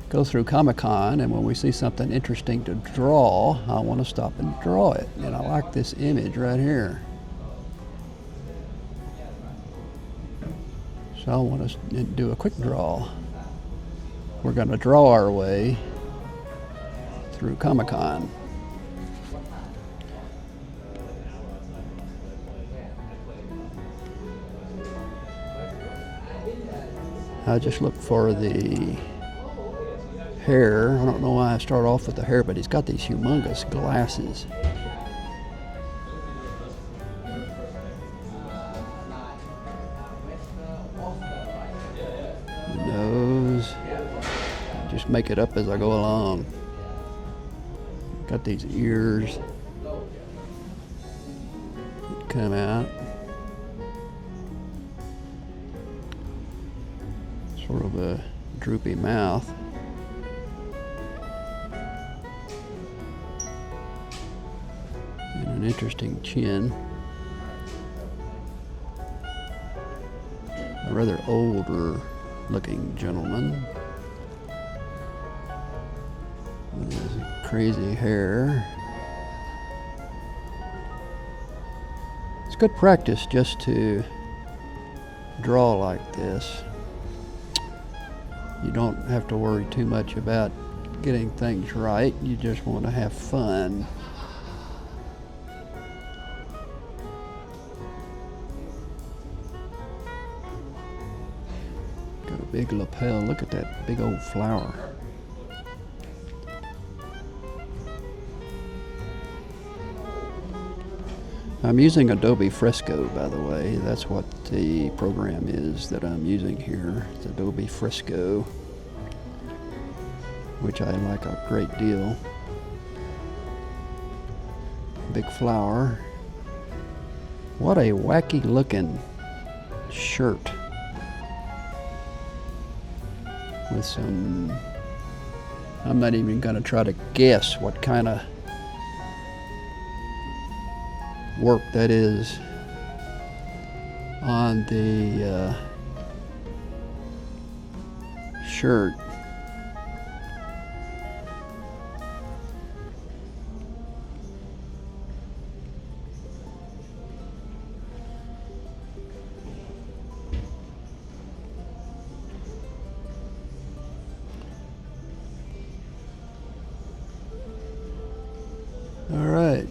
go through Comic-Con, and when we see something interesting to draw, I want to stop and draw it. And I like this image right here. So I want to do a quick draw. We're going to draw our way through Comic-Con. I just look for the hair. I don't know why I start off with the hair, but he's got these humongous glasses. The nose. Just make it up as I go along. Got these ears that come out. Sort of a droopy mouth. And an interesting chin. A rather older looking gentleman with his crazy hair. It's good practice just to draw like this. You don't have to worry too much about getting things right. You just want to have fun. Got a big lapel. Look at that big old flower. I'm using Adobe Fresco, by the way. That's what the program is that I'm using here. It's Adobe Fresco, which I like a great deal. Big flower. What a wacky looking shirt with some, I'm not even going to try to guess what kind of work that is on the shirt. All right.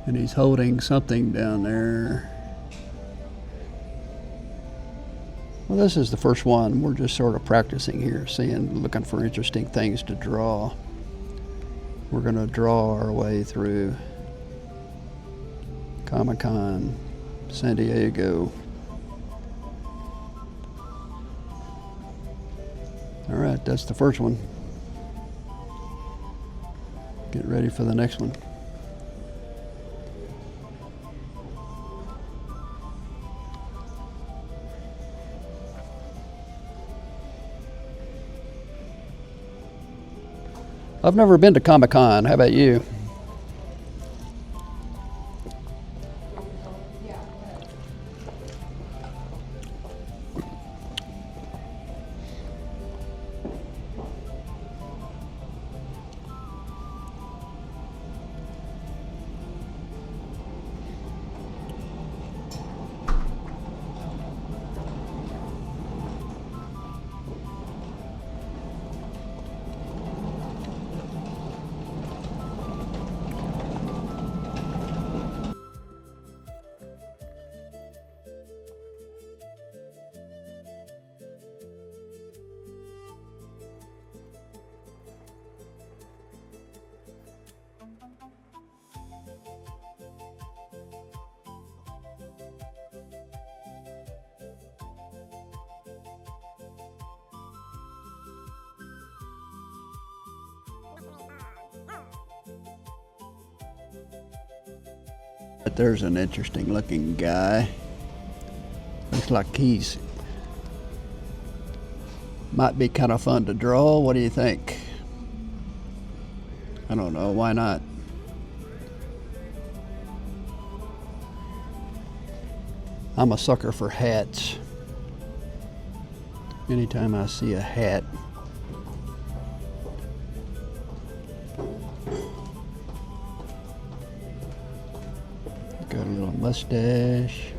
And he's holding something down there. Well, this is the first one. We're just sort of practicing here, looking for interesting things to draw. We're going to draw our way through Comic-Con, San Diego. All right, that's the first one. Get ready for the next one. I've never been to Comic-Con. How about you? But there's an interesting looking guy. Looks like he's might be kind of fun to draw. What do you think? I don't know, why not? I'm a sucker for hats. Anytime I see a hat, got a little mustache.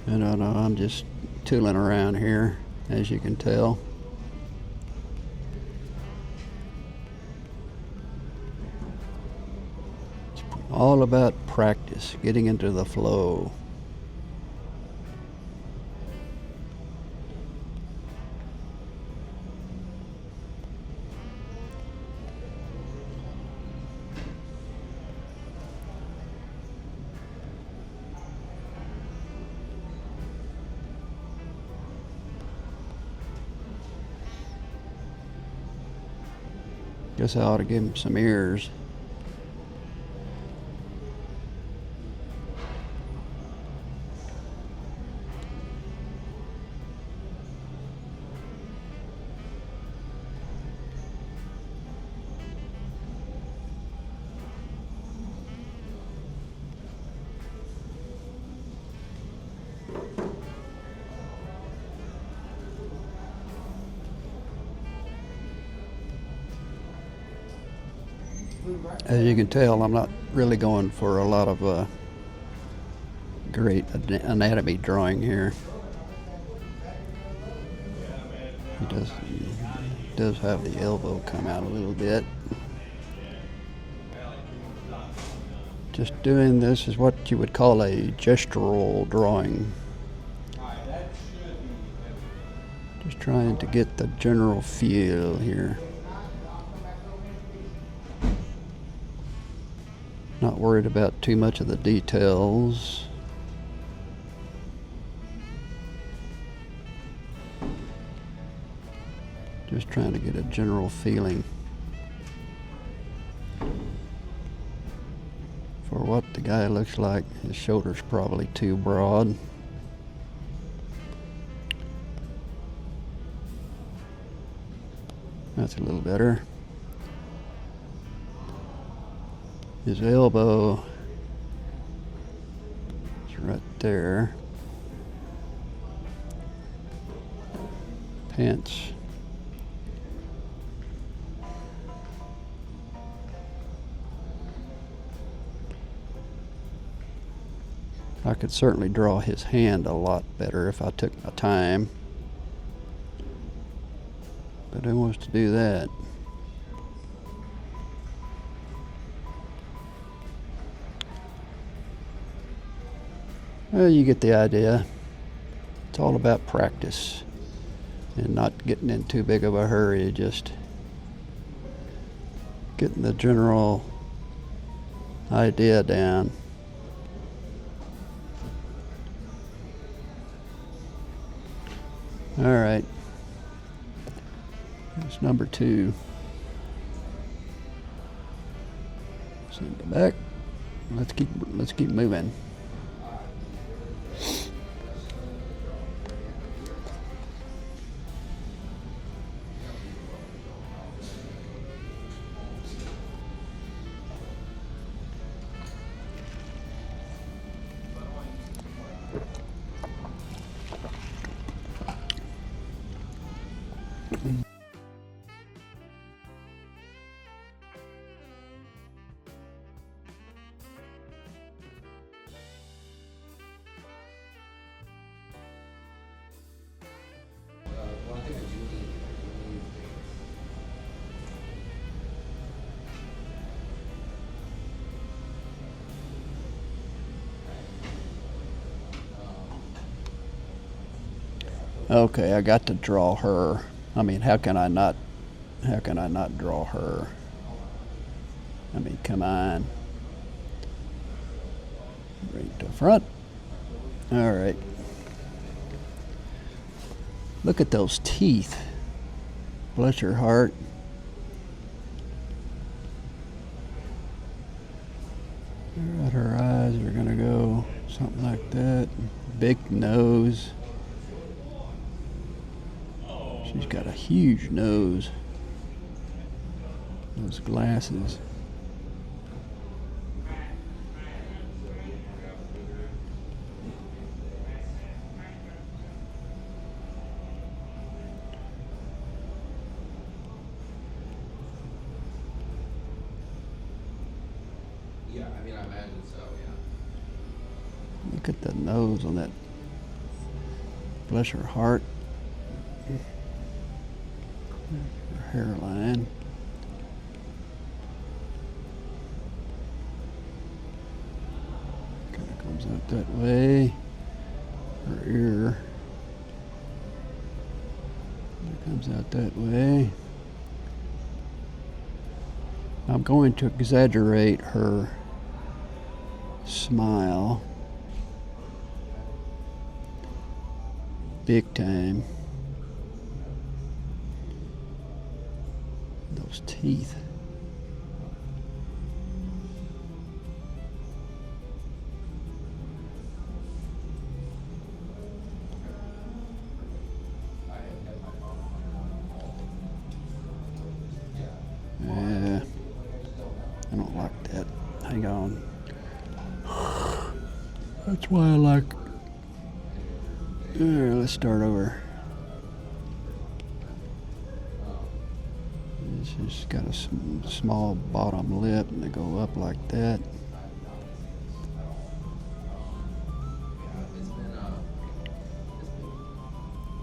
I don't know, I'm just tooling around here, as you can tell. It's all about practice, getting into the flow. Guess I ought to give him some ears. As you can tell, I'm not really going for a lot of great anatomy drawing here. He does have the elbow come out a little bit. Just doing this is what you would call a gestural drawing. Just trying to get the general feel here. Not worried about too much of the details. Just trying to get a general feeling for what the guy looks like. His shoulder's probably too broad. That's a little better. His elbow is right there. Pants. I could certainly draw his hand a lot better if I took my time. But who wants to do that? Well, you get the idea. It's all about practice and not getting in too big of a hurry, just getting the general idea down. All right, that's number 2. Send it back. Let's keep moving. Okay, I got to draw her. I mean, how can I not draw her? I mean, come on. Bring it to the front. All right. Look at those teeth. Bless your heart. big nose. She's got a huge nose. Those glasses. Yeah, I mean, I imagine so, yeah. Look at the nose on that. Bless her heart. Her hairline. Kind of comes out that way. Her ear. It comes out that way. I'm going to exaggerate her smile big time. Those teeth. Yeah, I don't like that. Hang on. That's why I like. Let's start over. She's got a small bottom lip and they go up like that.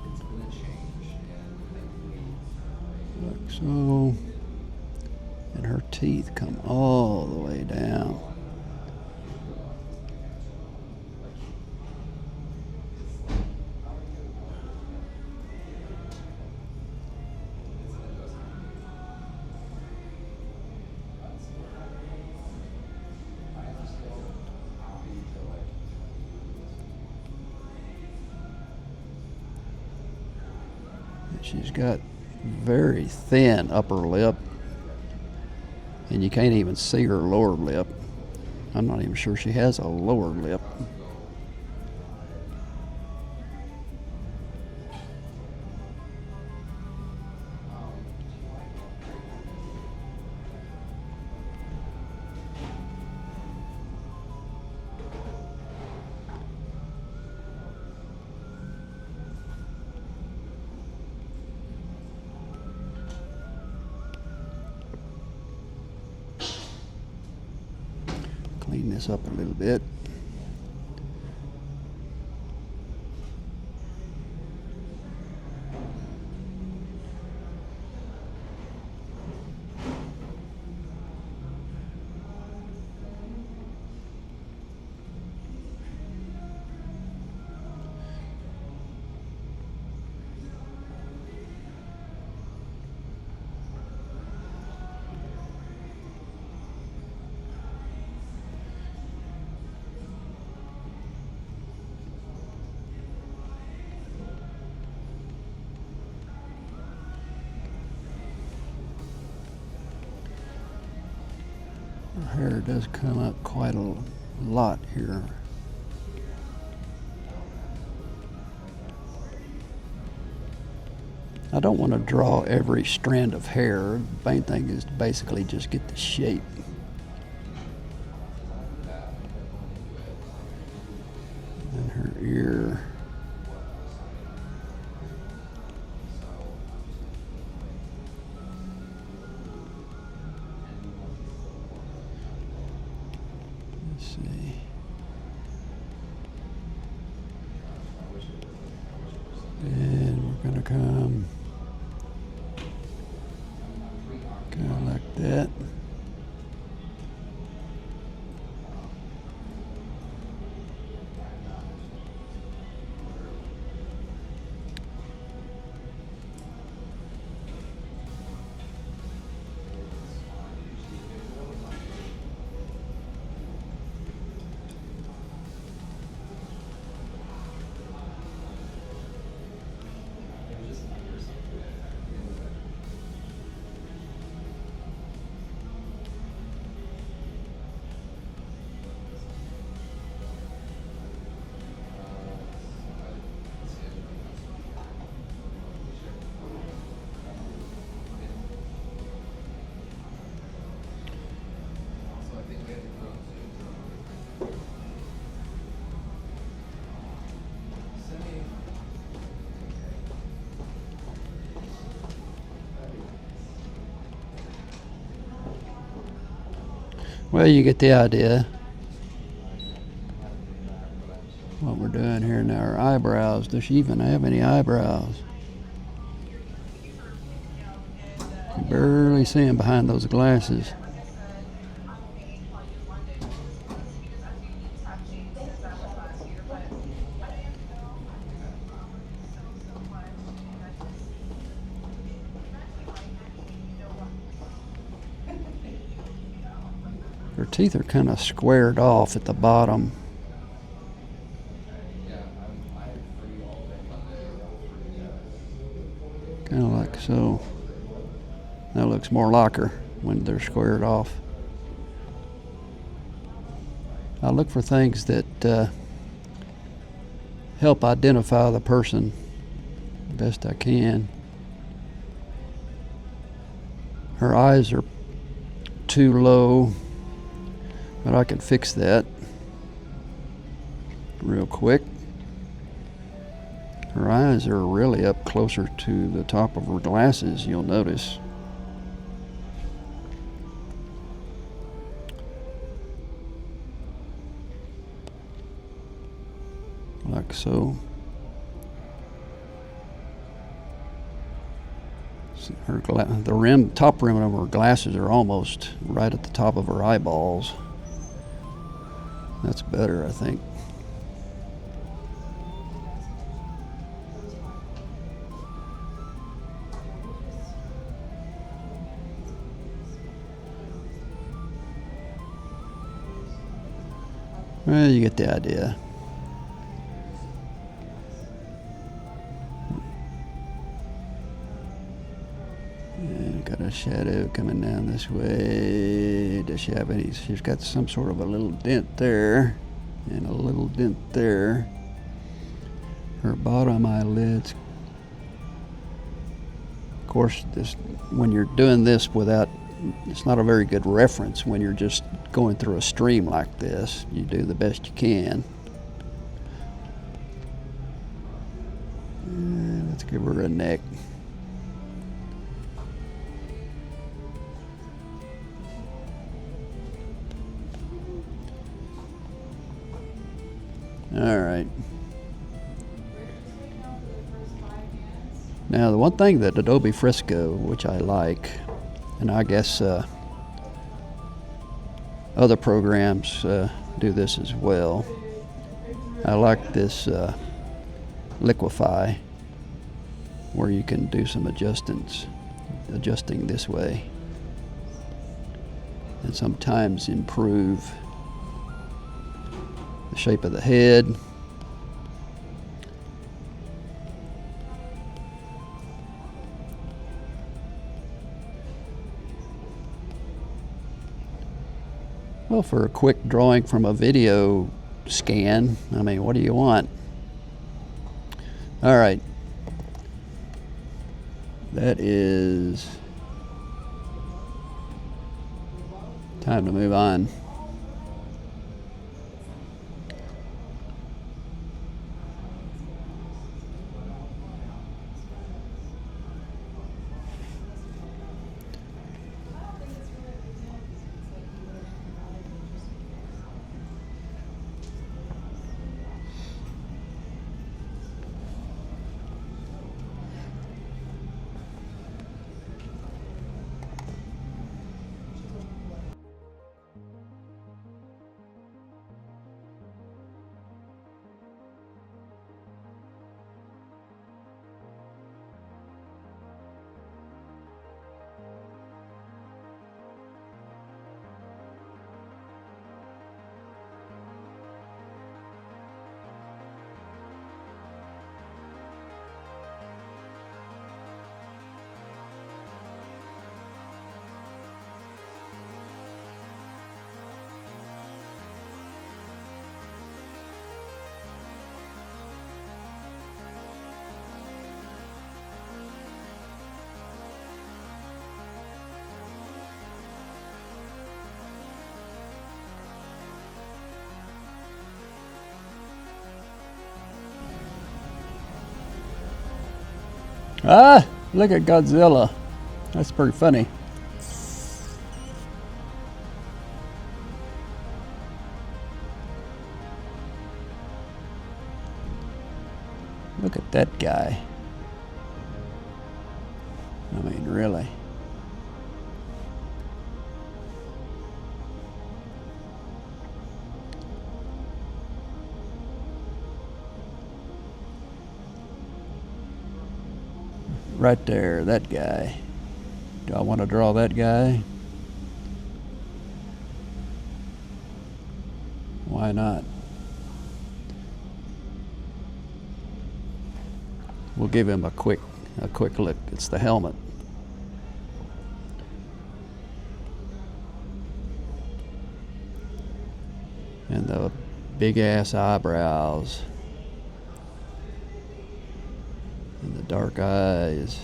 It's been a change, and Like so. And her teeth come all the way down. She's got very thin upper lip, and you can't even see her lower lip. I'm not even sure she has a lower lip. Clean this up a little bit. Her hair does come up quite a lot here. I don't want to draw every strand of hair. The main thing is to basically just get the shape. And her ear. Let's see. And we're going to come kind of like that. Well, you get the idea. What we're doing here now, her eyebrows. Does she even have any eyebrows? You barely see them behind those glasses. Her teeth are kind of squared off at the bottom. Kind of like so. That looks more like her when they're squared off. I look for things that help identify the person the best I can. Her eyes are too low, but I can fix that real quick. Her eyes are really up closer to the top of her glasses, you'll notice. Like so. Her top rim of her glasses are almost right at the top of her eyeballs. That's better, I think. Well, you get the idea. And got a shadow coming down this way. Does she have any? She's got some sort of a little dent there and a little dent there. Her bottom eyelids. Of course, when you're doing this without, it's not a very good reference when you're just going through a stream like this. You do the best you can. Let's give her a neck. All right. Now, the one thing that Adobe Fresco, which I like, and I guess other programs do this as well. I like this liquify, where you can do some adjusting this way, and sometimes improve the shape of the head. Well, for a quick drawing from a video scan, I mean, what do you want? All right. That is time to move on. Ah, look at Godzilla. That's pretty funny. really. Right there, that guy. Do I want to draw that guy? Why not? We'll give him a quick look. It's the helmet. And the big ass eyebrows. And the dark eyes.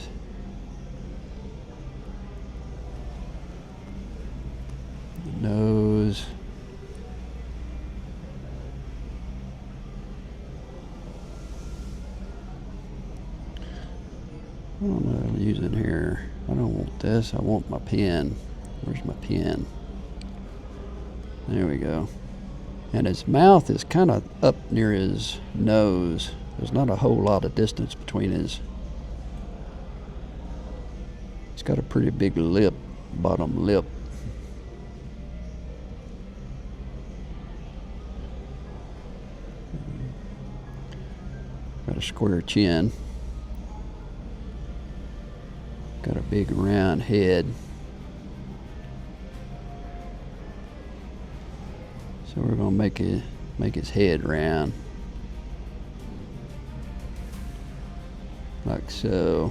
The nose. What am I using here? I don't want this. I want my pen. Where's my pen? There we go. And his mouth is kind of up near his nose. There's not a whole lot of distance between his. He's got a pretty big lip, bottom lip. Got a square chin. Got a big round head. So we're gonna make his head round. Like so.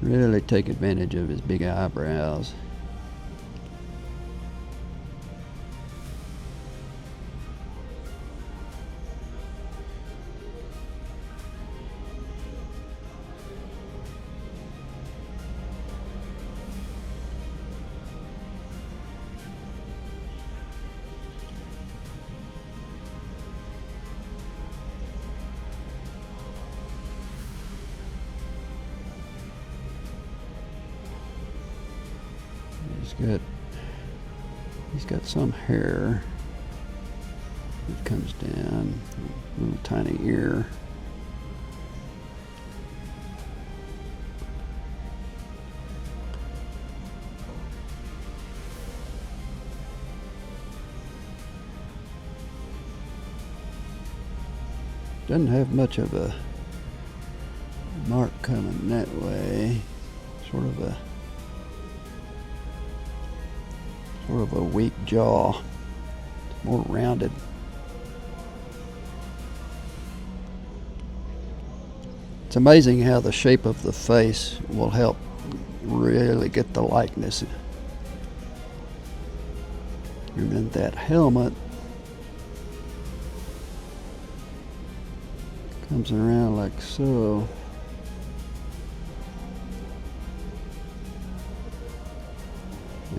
Really take advantage of his big eyebrows. He's got some hair that comes down, a little tiny ear. Doesn't have much of a mark coming that way. Sort of a weak jaw, more rounded. It's amazing how the shape of the face will help really get the likeness. And then that helmet comes around like so.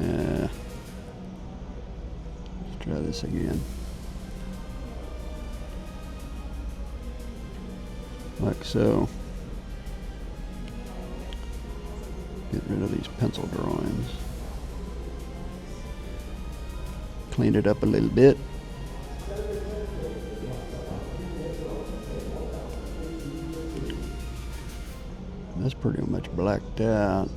Yeah. Let's try this again. Like so. Get rid of these pencil drawings. Clean it up a little bit. That's pretty much blacked out.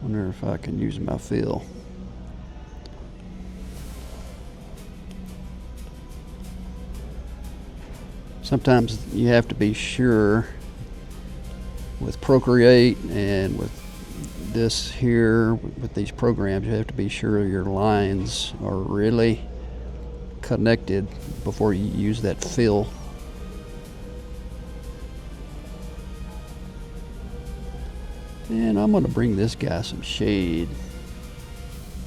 Wonder if I can use my fill. Sometimes you have to be sure with Procreate and with this here, with these programs, you have to be sure your lines are really connected before you use that fill. And I'm going to bring this guy some shade.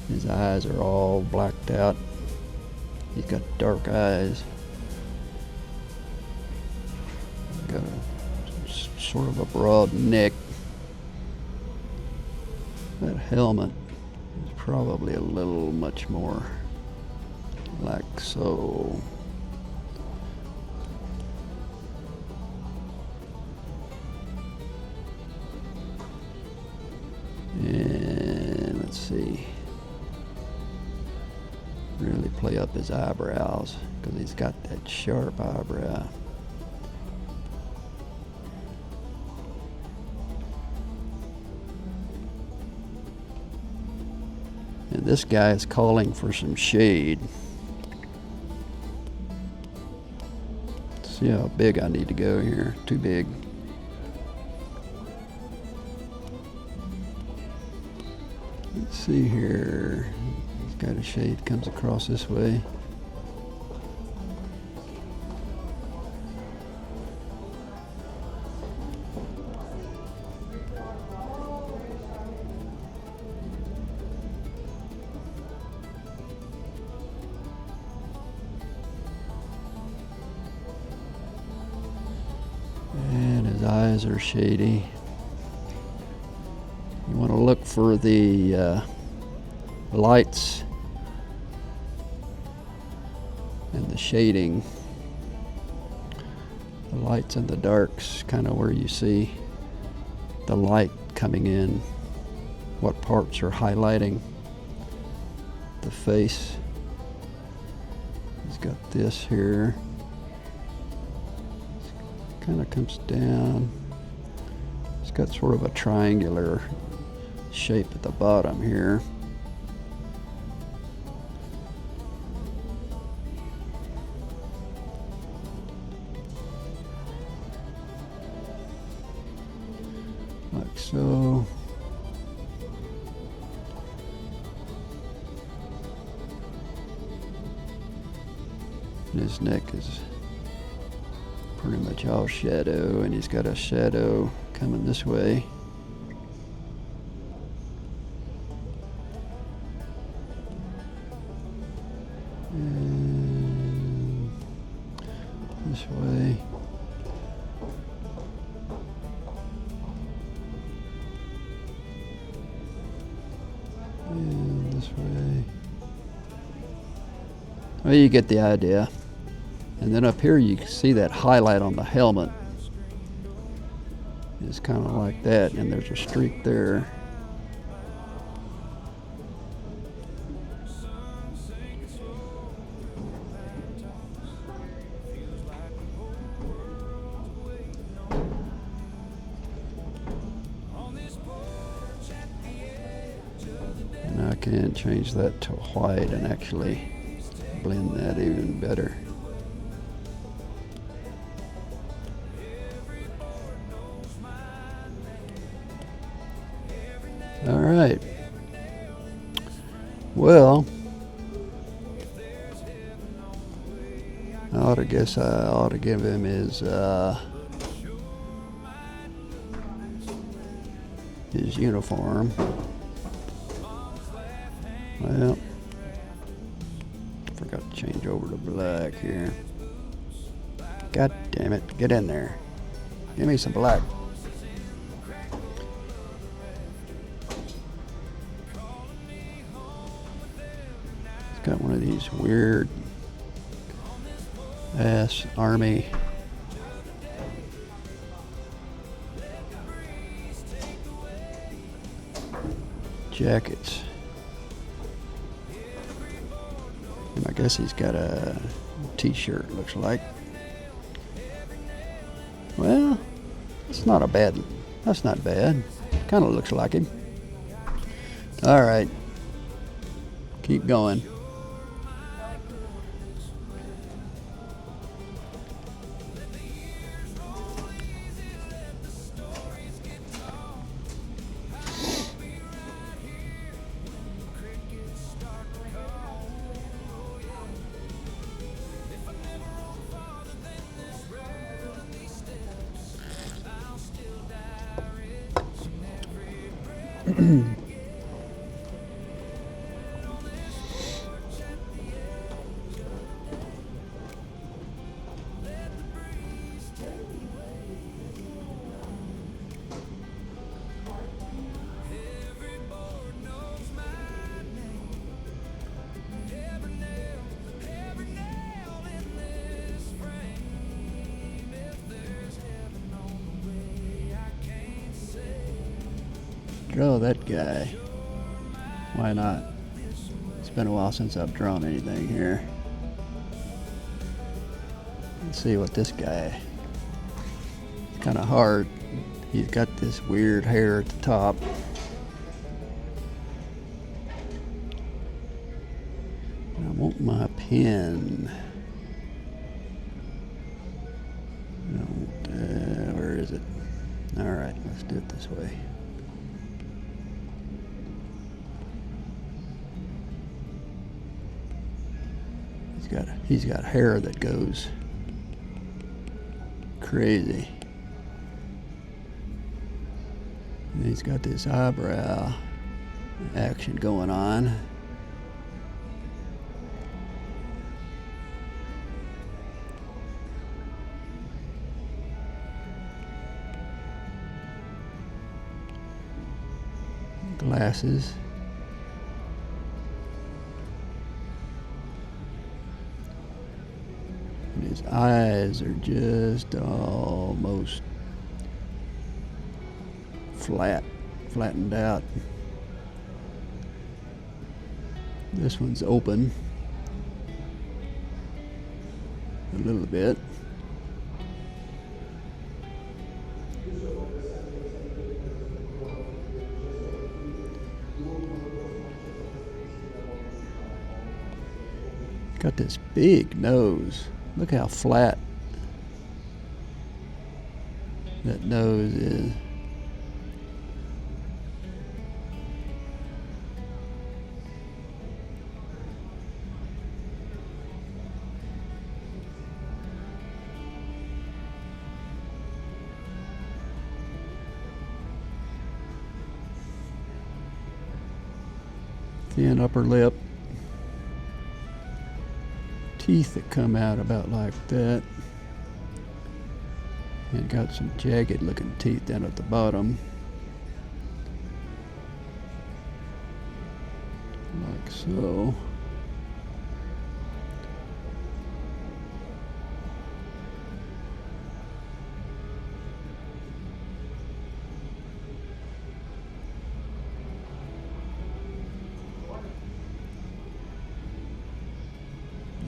His eyes are all blacked out. He's got dark eyes. Got a sort of a broad neck. That helmet is probably a little much more like so. And see. Really play up his eyebrows because he's got that sharp eyebrow. And this guy is calling for some shade. See how big I need to go here. Too big. Let's see here. He's got a shade comes across this way. And his eyes are shady. You want to look for the lights and the shading. The lights and the darks, kind of where you see the light coming in. What parts are highlighting the face. He's got this here. Kind of comes down. It's got sort of a triangular shape at the bottom here. Like so. And his neck is pretty much all shadow, and he's got a shadow coming this way. And this way. And this way. Well, you get the idea. And then up here you can see that highlight on the helmet. It's kind of like that, and there's a streak there. And I can change that to white and actually blend that even better. All right. Well, I ought to give him his uniform. Well, forgot to change over to black here. God damn it! Get in there. Give me some black. Got one of these weird ass army jackets. And I guess he's got a t-shirt, looks like. Well, that's not bad. Kind of looks like him. All right. Keep going. Draw that guy. Why not? It's been a while since I've drawn anything here. Let's see what this guy. It's kind of hard. He's got this weird hair at the top. I want my pen. Where is it? All right, let's do it this way. He's got hair that goes crazy. And he's got this eyebrow action going on. Glasses. And his eyes are just almost flattened out. This one's open a little bit. Got this big nose. Look how flat that nose is. Thin upper lip. Teeth that come out about like that, and got some jagged looking teeth down at the bottom, like so.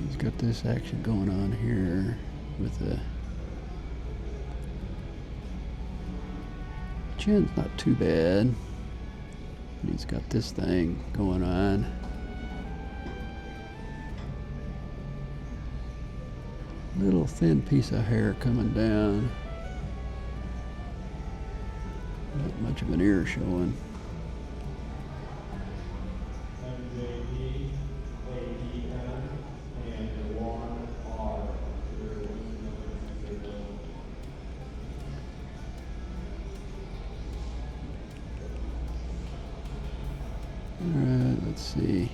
He's got this action going on here with the chin's not too bad. He's got this thing going on. Little thin piece of hair coming down. Not much of an ear showing. Alright, let's see.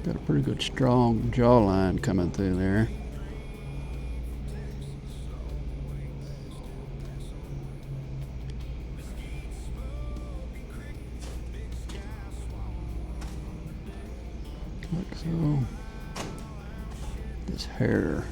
Got a pretty good strong jawline coming through there. Like so. This hair.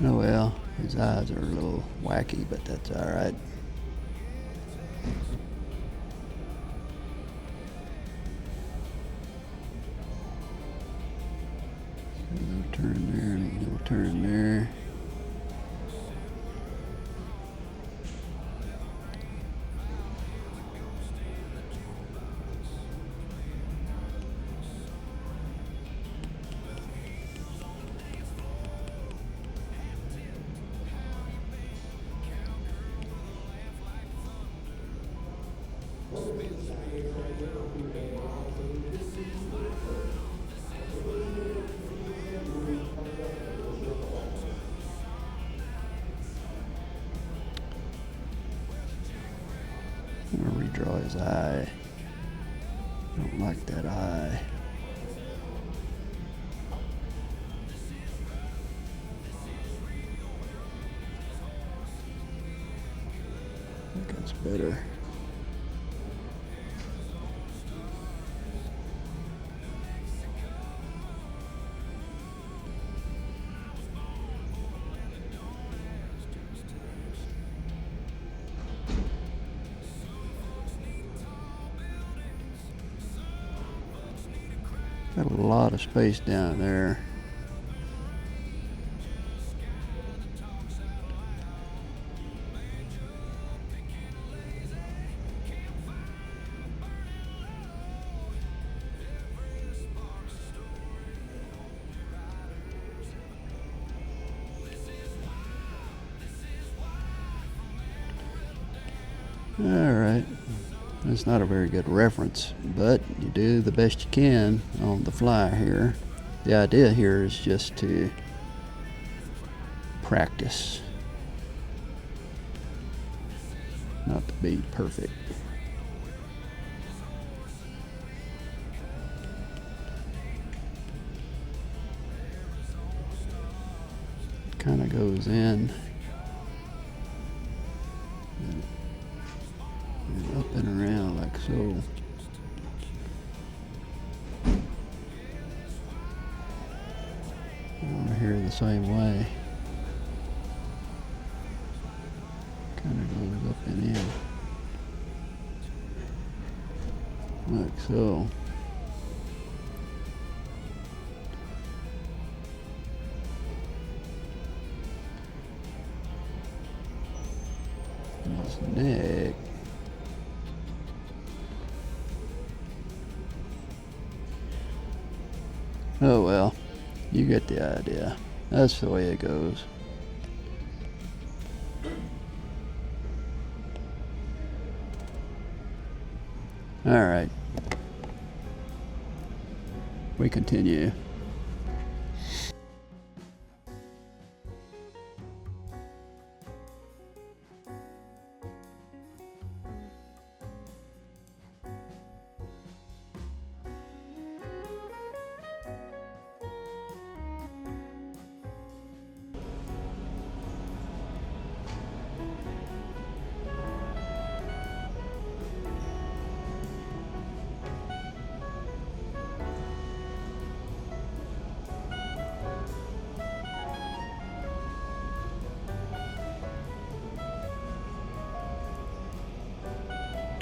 Oh well, his eyes are a little wacky, but that's alright. A little turn there, and a little turn there. draw his eye. Don't like that eye. I think that's better. Got a lot of space down there. All right. It's not a very good reference, but you do the best you can on the fly here. The idea here is just to practice, not to be perfect. Kind of goes in and up and around like so. Over here the same way. Kind of goes up and in like so. And his neck. Oh well, you get the idea. That's the way it goes. All right. We continue.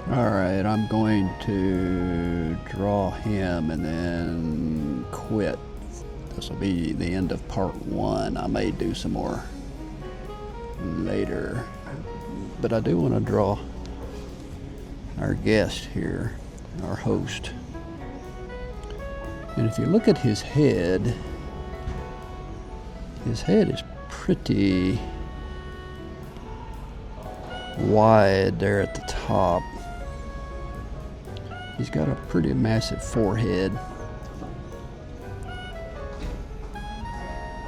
All right, I'm going to draw him and then quit. This will be the end of part 1. I may do some more later, but I do want to draw our guest here, our host. And if you look at his head is pretty wide there at the top. He's got a pretty massive forehead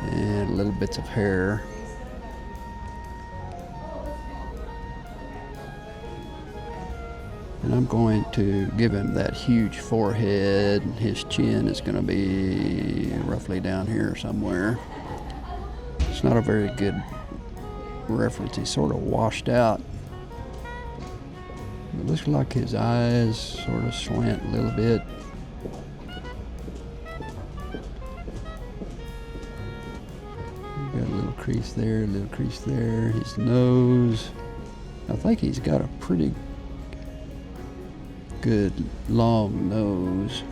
and little bits of hair. And I'm going to give him that huge forehead. His chin is going to be roughly down here somewhere. It's not a very good reference. He's sort of washed out. It looks like his eyes sort of slant a little bit. Got a little crease there, a little crease there. His nose, I think he's got a pretty good long nose.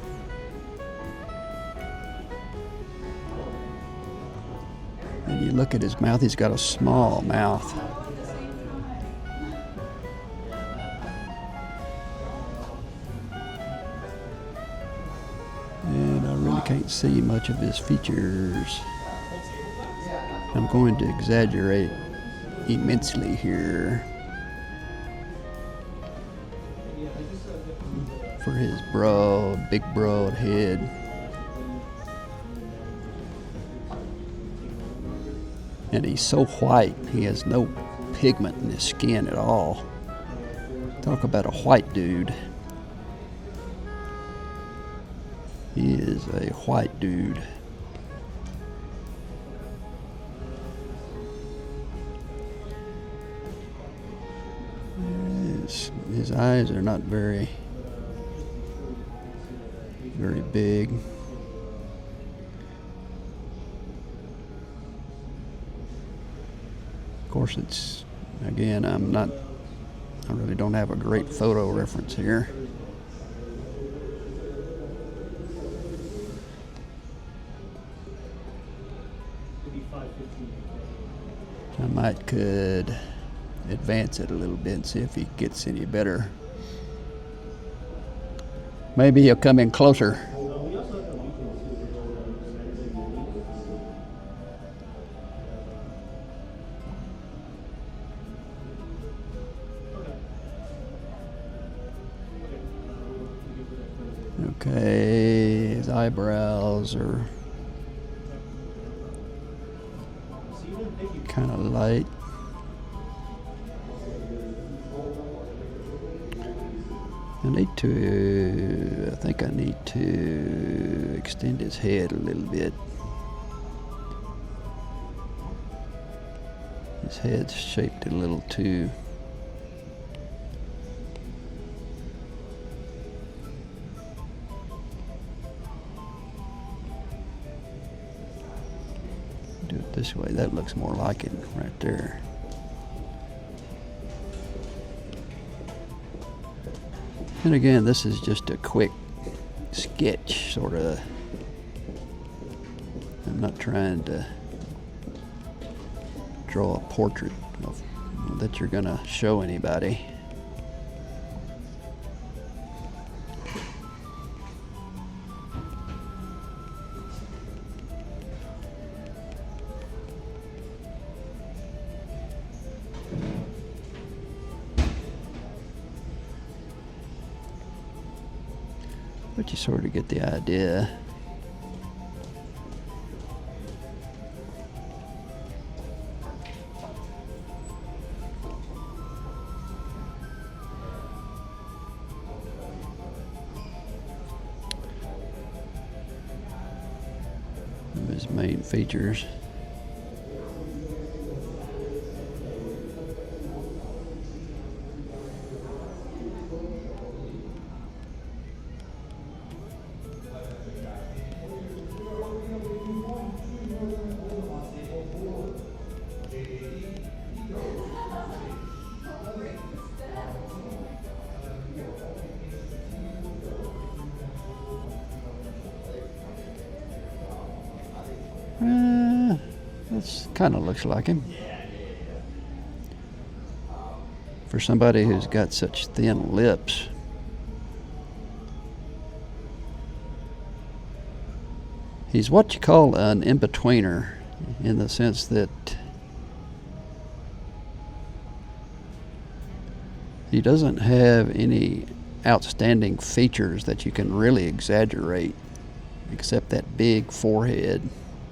And you look at his mouth, he's got a small mouth. And I really can't see much of his features. I'm going to exaggerate immensely here for his big broad head. And he's so white, he has no pigment in his skin at all. Talk about a white dude. He is a white dude. His eyes are not very big. Of course, it's, again, I really don't have a great photo reference here. I could advance it a little bit and see if he gets any better. Maybe he'll come in closer. Okay, his eyebrows are kind of light. I think I need to extend his head a little bit. His head's shaped a little too. Do it this way. That looks more like it right there. And again, this is just a quick sketch, sort of. I'm not trying to draw a portrait that you're going to show anybody. But you sort of get the idea. Of his main features. That kind of looks like him. For somebody who's got such thin lips. He's what you call an in-betweener, in the sense that he doesn't have any outstanding features that you can really exaggerate, except that big forehead.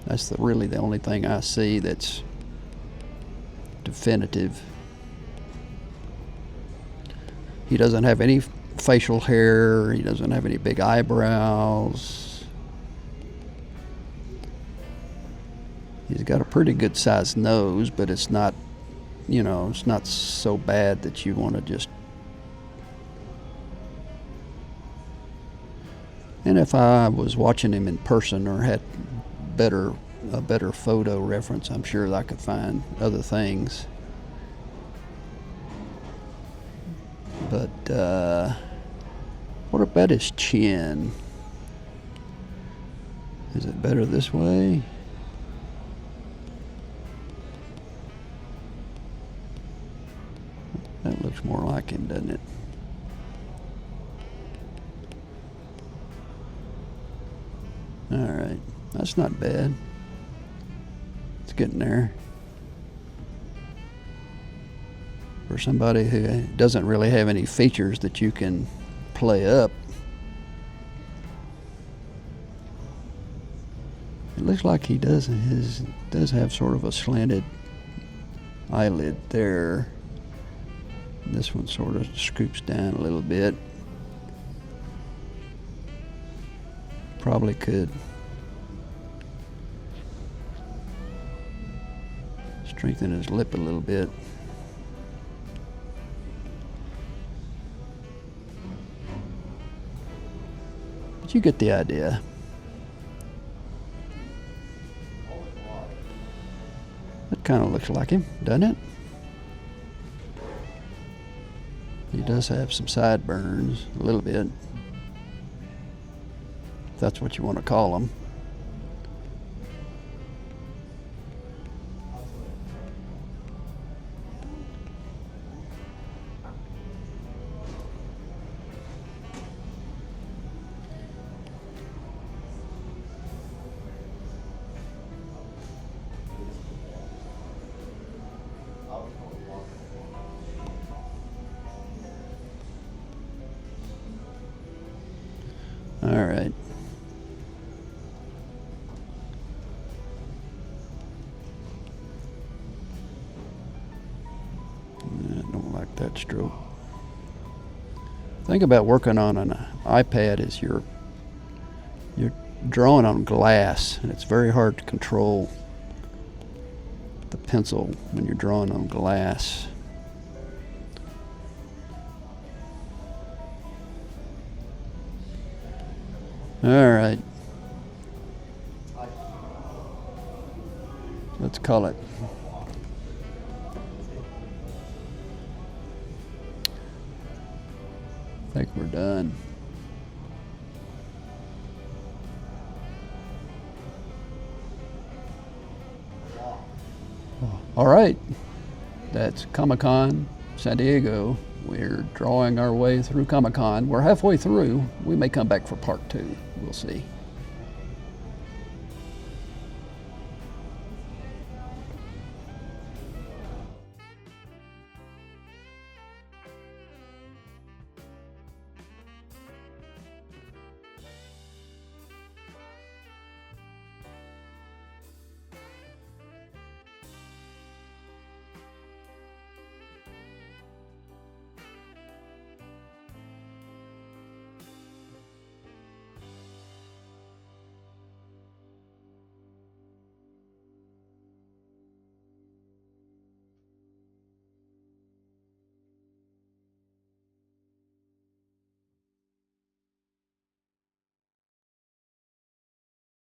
That's really the only thing I see that's definitive. He doesn't have any facial hair. He doesn't have any big eyebrows. He's got a pretty good sized nose, but it's not, it's not so bad that you want to just. And if I was watching him in person or had a better photo reference, I'm sure I could find other things. But what about his chin? Is it better this way? That looks more like him, doesn't it? All right, that's not bad. It's getting there. For somebody who doesn't really have any features that you can play up, it looks like he does have sort of a slanted eyelid there, This one sort of scoops down a little bit. Probably could strengthen his lip a little bit. But you get the idea. That kind of looks like him, doesn't it? He does have some sideburns, a little bit. If that's what you want to call them. All right. I don't like that stroke. Think about working on an iPad as you're drawing on glass, and it's very hard to control the pencil when you're drawing on glass. All right. Let's call it. I think we're done. All right. That's Comic-Con San Diego. We're drawing our way through Comic-Con. We're halfway through. We may come back for part 2. We'll see.